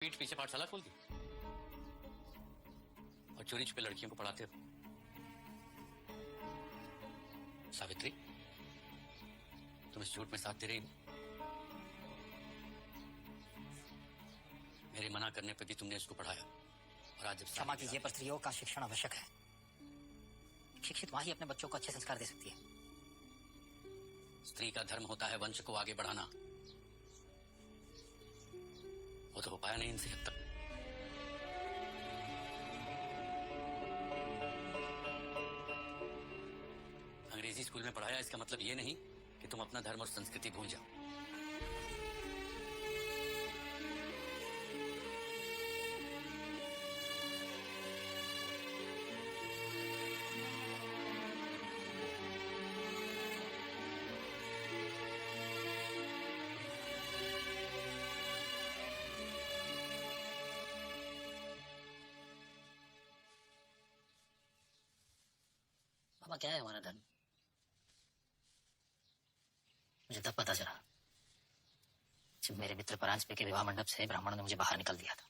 पीठ पीछे पाठशाला खोल दी और चोरी छुपे लड़कियों को पढ़ाते हो। सावित्री, तुम इस झूठ में साथ दे रही हो। मेरे मना करने पर भी तुमने इसको पढ़ाया और आज जब क्षमा कीजिए, पर स्त्रियों का शिक्षण आवश्यक है। शिक्षित माँ ही अपने बच्चों को अच्छे संस्कार दे सकती है। स्त्री का धर्म होता है वंश को आगे बढ़ाना। वो तो हो पाया नहीं इनसे अब तक। अंग्रेजी स्कूल में पढ़ाया, इसका मतलब ये नहीं कि तुम अपना धर्म और संस्कृति भूल जाओ। पापा, क्या है हमारा धर्म? मुझे तब पता चला जब मेरे मित्र परांजपे के विवाह मंडप से ब्राह्मणों ने मुझे बाहर निकल दिया था,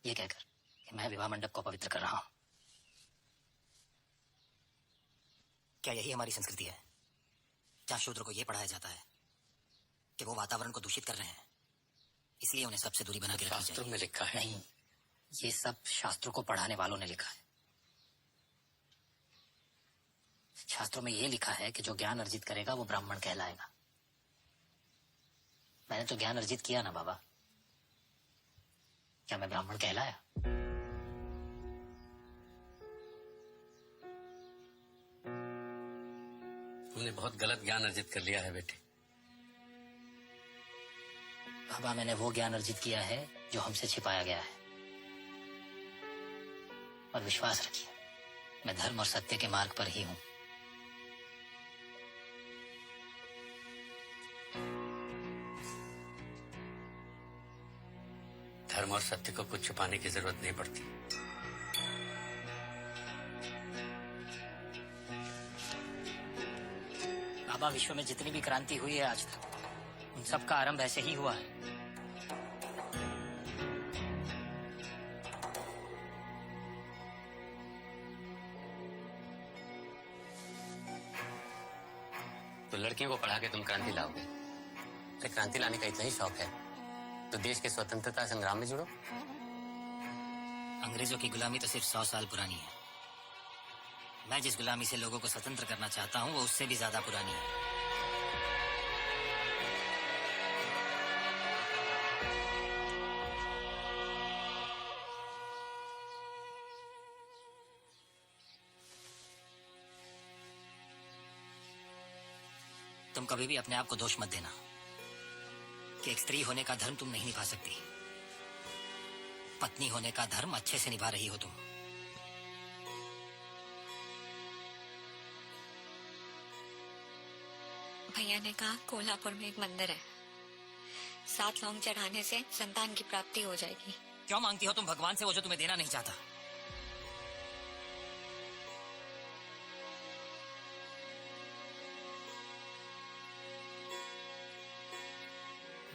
ये कहकर कि मैं विवाह मंडप को पवित्र कर रहा हूं। क्या यही हमारी संस्कृति है, जहां शूद्र को यह पढ़ाया जाता है कि वो वातावरण को दूषित कर रहे हैं, इसलिए उन्हें सबसे दूरी बना के रखनी चाहिए? शास्त्रों में लिखा है। नहीं, ये सब शास्त्रों को पढ़ाने वालों ने लिखा है। शास्त्रों में यह लिखा है कि जो ज्ञान अर्जित करेगा वो ब्राह्मण कहलाएगा। मैंने तो ज्ञान अर्जित किया ना बाबा, क्या मैं ब्राह्मण कहलाया? तुमने बहुत गलत ज्ञान अर्जित कर लिया है बेटे। बाबा, मैंने वो ज्ञान अर्जित किया है जो हमसे छिपाया गया है। और विश्वास रखिए, मैं धर्म और सत्य के मार्ग पर ही हूं। धर्म और सत्य को कुछ छुपाने की जरूरत नहीं पड़ती। बाबा, विश्व में जितनी भी क्रांति हुई है आज तक, उन सब का आरंभ ऐसे ही हुआ है। तो लड़कियों को पढ़ा के तुम क्रांति लाओगे? अरे क्रांति लाने का इतना ही शौक है तो देश के स्वतंत्रता संग्राम में जुड़ो। अंग्रेजों की गुलामी तो सिर्फ 100 साल पुरानी है। मैं जिस गुलामी से लोगों को स्वतंत्र करना चाहता हूं वो उससे भी ज्यादा पुरानी है। तुम कभी भी अपने आप को दोष मत देना कि एक स्त्री होने का धर्म तुम नहीं निभा सकती। पत्नी होने का धर्म अच्छे से निभा रही हो तुम। भैया ने कहा कोल्हापुर में एक मंदिर है, 7 लौंग चढ़ाने से संतान की प्राप्ति हो जाएगी। क्यों मांगती हो तुम भगवान से वो जो तुम्हें देना नहीं चाहता?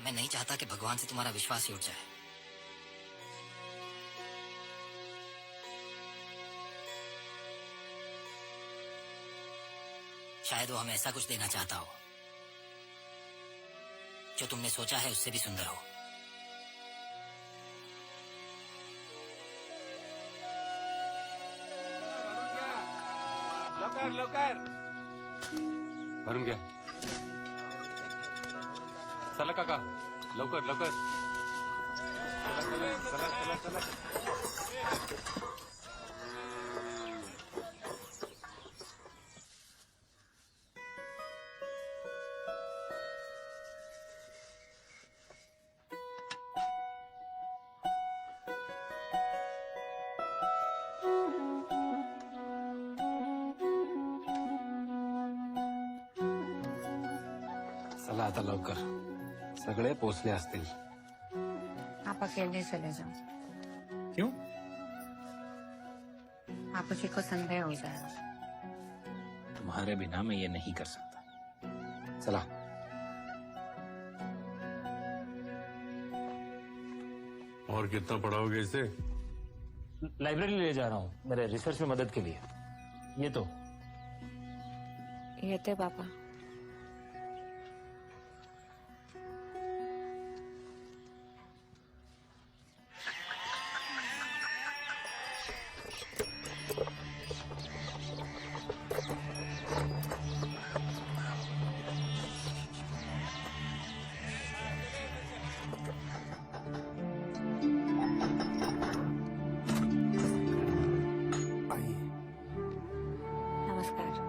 मैं नहीं चाहता कि भगवान से तुम्हारा विश्वास ही उठ जाए। शायद वो हमें ऐसा कुछ देना चाहता हो जो तुमने सोचा है उससे भी सुंदर हो। लवकर लवकर भरून घ्या. चला काका, लवकर लवकर. चला चला चला चला चला. चला आता लवकर, सगळे पोचले असतील. आप अकेले चले जाओ. क्यों? आप जी को संदेह हो जाएगा. तुम्हारे बिना मैं ये नहीं कर सकता. चला. और कितना पढ़ाओगे इसे? लाइब्रेरी ले जा रहा हूँ मेरे रिसर्च में मदद के लिए। ये तो येते पापा. नमस्कार.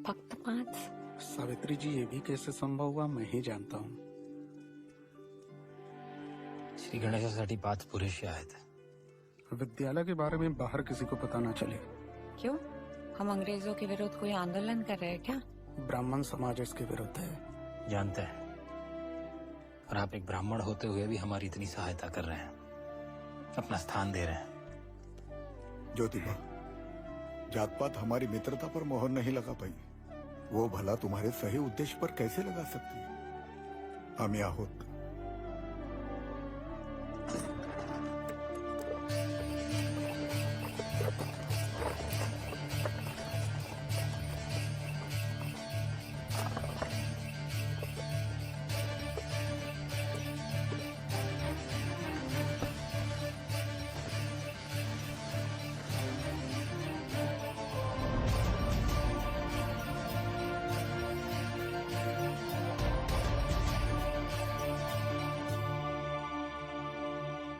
फक्त 5. सावित्री जी, ये भी कैसे संभव हुआ मैं ही जानता हूँ. श्री गणेशासाठी 5 पुरेसे आहेत. विद्यालय के बारे में बाहर किसी को पता ना चले. क्यों? हम अंग्रेजों के विरुद्ध कोई आंदोलन कर रहे हैं क्या? ब्राह्मण समाज इसके विरुद्ध है. जानते हैं, और आप एक ब्राह्मण होते हुए भी हमारी इतनी सहायता कर रहे हैं, अपना स्थान दे रहे हैं. ज्योतिबा, जात पात हमारी मित्रता पर मोहर नहीं लगा पाई. वो भला तुम्हारे सही उद्देश्य पर कैसे लगा सकती है? हम आहोत.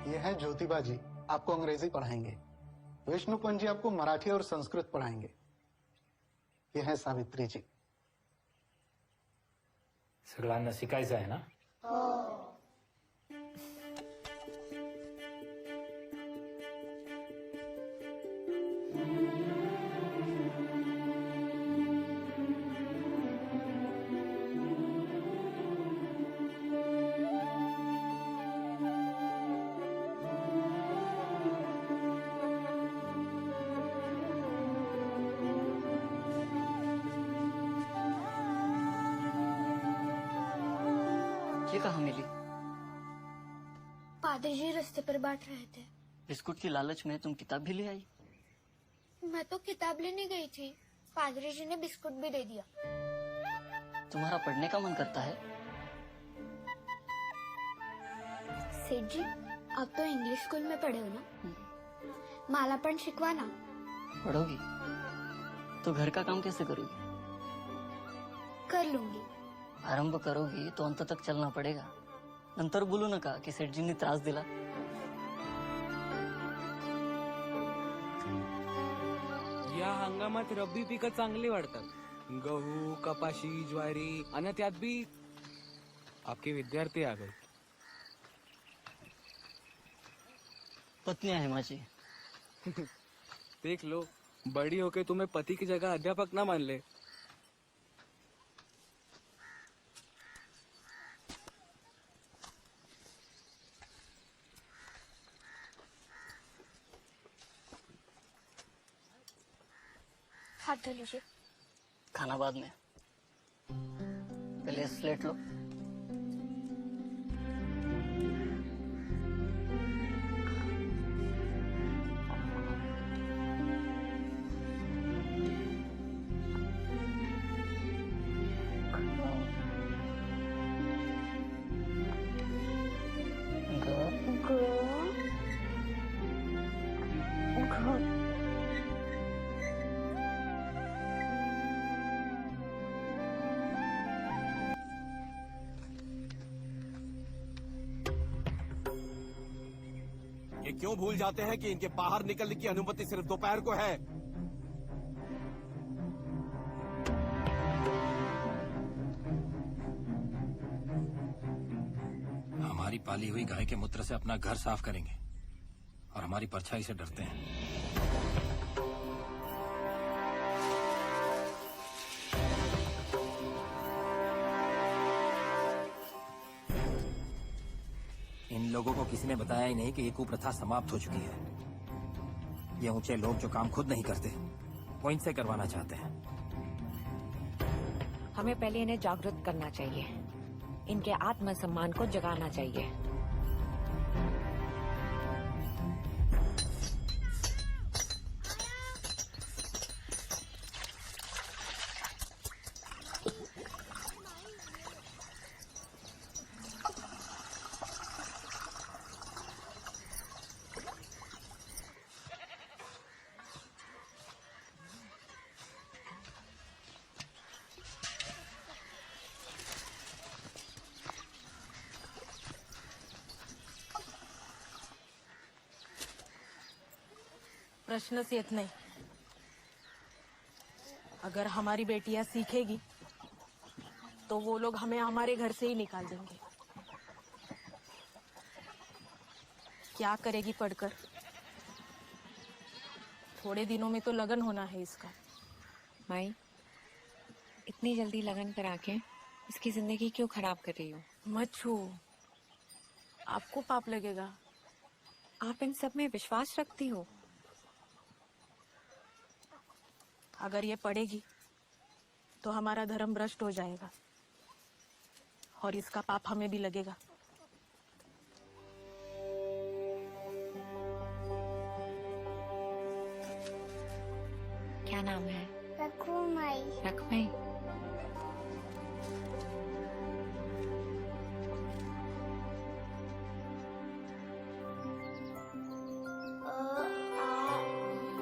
ये है ज्योतिबा जी, आपको अंग्रेजी पढ़ाएंगे. विष्णुपंत जी आपको मराठी और संस्कृत पढ़ाएंगे. ये है सावित्री जी. सगळ्यांना शिकायचं आहे ना? ये कहाँ मिली? पादरी जी रास्ते पर बांट रहे थे. बिस्कुट की लालच में तुम किताब भी ले आई? मैं तो किताब लेने गई थी. पादरी जी ने बिस्कुट भी दे दिया. तुम्हारा पढ़ने का मन करता है? सेठ जी, आप तो इंग्लिश स्कूल में पढ़े हो ना? माला पण शिकवा ना. पढ़ोगी तो घर का काम कैसे करोगी? कर लूंगी. आरंभ करोगी तो अंत तक चलना पडेगा. नंतर बोलू नका की सेठजींनी त्रास दिला. या हंगामात रब्बी पिकं चांगली वाढतात. गहू, कपाशी, ज्वारी आणि त्यात भी आपके विद्यार्थी आ गए. पत्नी आहे माझी. देख लो, बड़ी होके तुम्हें पति की जगह अध्यापक ना मान ले. हाथ धो लीजिए. खाना बाद में, पहले स्लेट लो. ये क्यों भूल जाते हैं कि इनके बाहर निकलने की अनुमति सिर्फ दोपहर को है? हमारी पाली हुई गाय के मूत्र से अपना घर साफ करेंगे और हमारी परछाई से डरते हैं. लोगों को किसी ने बताया ही नहीं कि ये कुप्रथा समाप्त हो चुकी है। ये ऊंचे लोग जो काम खुद नहीं करते वो इनसे करवाना चाहते हैं। हमें पहले इन्हें जागरूक करना चाहिए, इनके आत्मसम्मान को जगाना चाहिए। प्रश्नच येत नाही। अगर हमारी बेटियां सीखेगी तो वो लोग हमें हमारे घर से ही निकाल देंगे। क्या करेगी पढ़कर? थोड़े दिनों में तो लगन होना है इसका। माई, इतनी जल्दी लगन पर आके इसकी जिंदगी क्यों खराब कर रही हो? मत छू, आपको पाप लगेगा। आप इन सब में विश्वास रखती हो? अगर ये पढ़ेगी तो हमारा धर्म भ्रष्ट हो जाएगा और इसका पाप हमें भी लगेगा। क्या नाम है? रखो माई। रखमई।